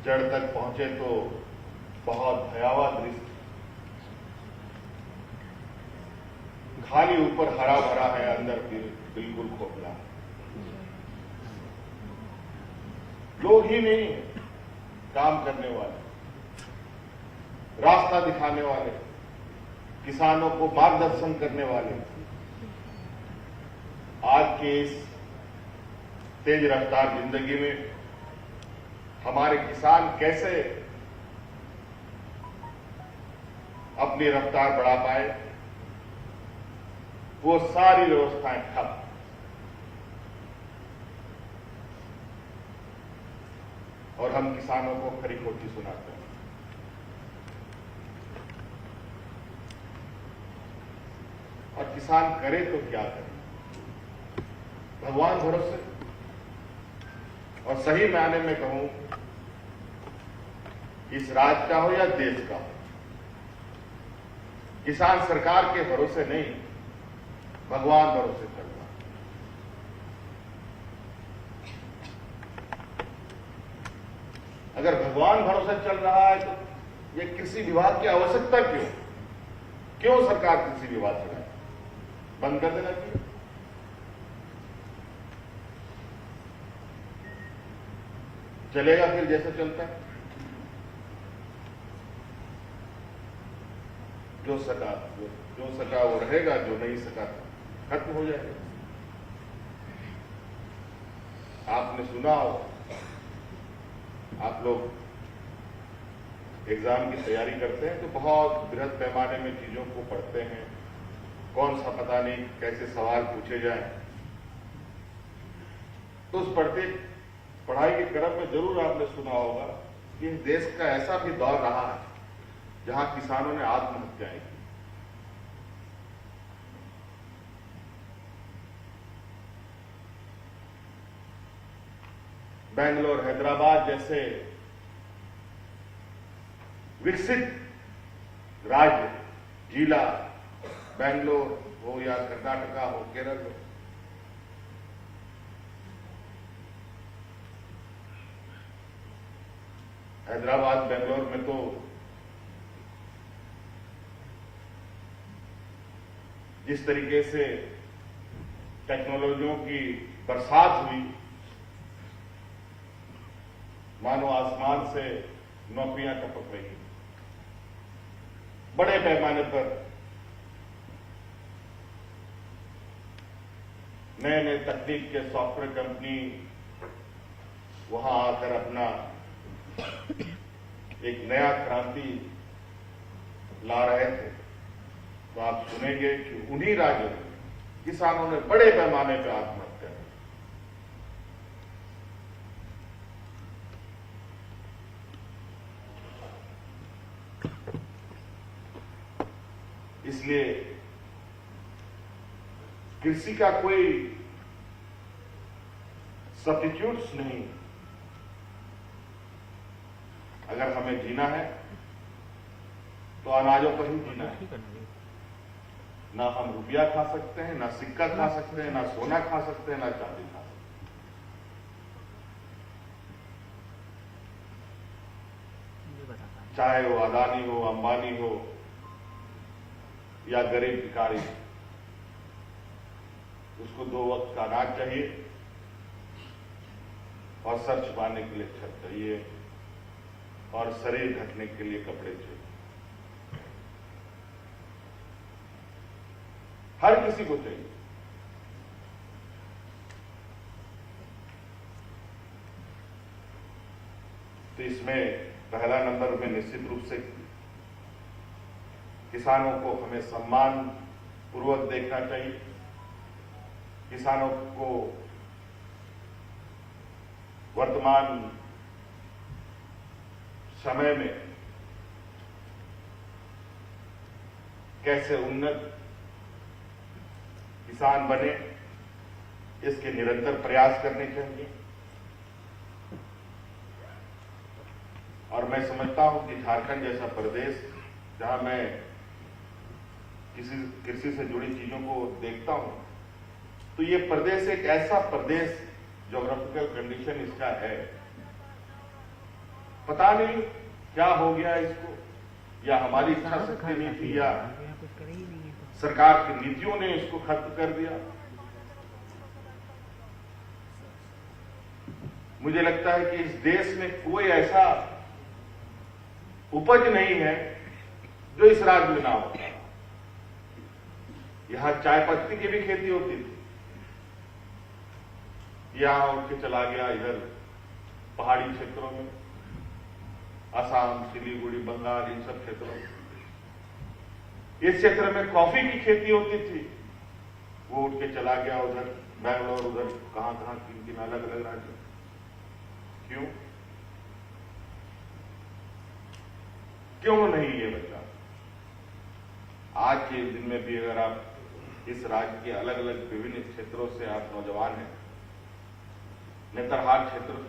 जड़ तक पहुंचे तो बहुत भयावह दृश्य। खाली ऊपर हरा भरा है, अंदर बिल्कुल खोखला है। लोग ही नहीं है काम करने वाले, रास्ता दिखाने वाले, किसानों को मार्गदर्शन करने वाले। आज के इस तेज रफ्तार जिंदगी में हमारे किसान कैसे अपनी रफ्तार बढ़ा पाए, वो सारी व्यवस्थाएं ठप। और हम किसानों को खरी खोटी सुनाते हैं। और किसान करे तो क्या करे, भगवान भरोसे। और सही मायने में कहूं, इस राज्य का हो या देश का हो, किसान सरकार के भरोसे नहीं, भगवान भरोसे चल रहा है। अगर भगवान भरोसे चल रहा है तो ये कृषि विभाग की आवश्यकता क्यों सरकार कृषि विभाग चलाए? बंद कर देना चाहिए। चलेगा फिर जैसे चलता है, जो सका वो रहेगा, जो नहीं सका खत्म हो जाएगा। आपने सुना हो, आप लोग एग्जाम की तैयारी करते हैं तो बहुत बृहद पैमाने में चीजों को पढ़ते हैं, कौन सा पता नहीं कैसे सवाल पूछे जाएं। तो उस पढ़ाई के क्रम में जरूर आपने सुना होगा कि इस देश का ऐसा भी दौर रहा है जहां किसानों ने आत्महत्याएं की। बेंगलोर, हैदराबाद जैसे विकसित राज्य, जिला, बेंगलोर हो या कर्नाटका हो, केरल हो, हैदराबाद, बेंगलोर में तो जिस तरीके से टेक्नोलॉजियों की बरसात हुई, मानो आसमान से नौकरियां टपक रही। बड़े पैमाने पर नए नए तकनीक के सॉफ्टवेयर कंपनी वहां आकर अपना एक नया क्रांति ला रहे थे। तो आप सुनेंगे कि उन्हीं राज्यों में किसानों ने बड़े पैमाने पर आत्महत्या की। इसलिए कृषि का कोई सब्स्टिट्यूट्स नहीं। अगर हमें जीना है तो अनाजों पर ही जीना है। ना हम रुपया खा सकते हैं, ना सिक्का खा सकते हैं, ना सोना खा सकते हैं, ना चांदी खा सकते हैं। चाहे वो अदानी हो, अंबानी हो या गरीब भिखारी, उसको 2 वक्त का अनाज चाहिए और सर छुपाने के लिए छत चाहिए और शरीर ढकने के लिए कपड़े चाहिए। हर किसी को चाहिए। तो इसमें पहला नंबर में निश्चित रूप से किसानों को हमें सम्मान पूर्वक देखना चाहिए। किसानों को वर्तमान समय में कैसे उन्नत किसान बने, इसके निरंतर प्रयास करने चाहिए। और मैं समझता हूं कि झारखंड जैसा प्रदेश, जहां मैं कृषि से जुड़ी चीजों को देखता हूं, तो ये प्रदेश एक ऐसा प्रदेश, ज्योग्राफिकल कंडीशन इसका है, पता नहीं क्या हो गया इसको, या हमारी इच्छा शक्ति नहीं थी, या सरकार की नीतियों ने इसको खत्म कर दिया। मुझे लगता है कि इस देश में कोई ऐसा उपज नहीं है जो इस राज्य में ना होता। यहां चाय पत्ती की भी खेती होती थी, यहां उठ के चला गया इधर पहाड़ी क्षेत्रों में, असम, सिलीगुड़ी, बंगाल, इन सब क्षेत्रों में। इस क्षेत्र में कॉफी की खेती होती थी, वो उठ के चला गया उधर बैंगलोर, उधर कहां कहां किन अलग अलग राज्यों। क्यों क्यों नहीं ये बचा? आज के दिन में भी अगर आप इस राज्य के अलग अलग विभिन्न क्षेत्रों से आप नौजवान हैं, नेतरहाट क्षेत्र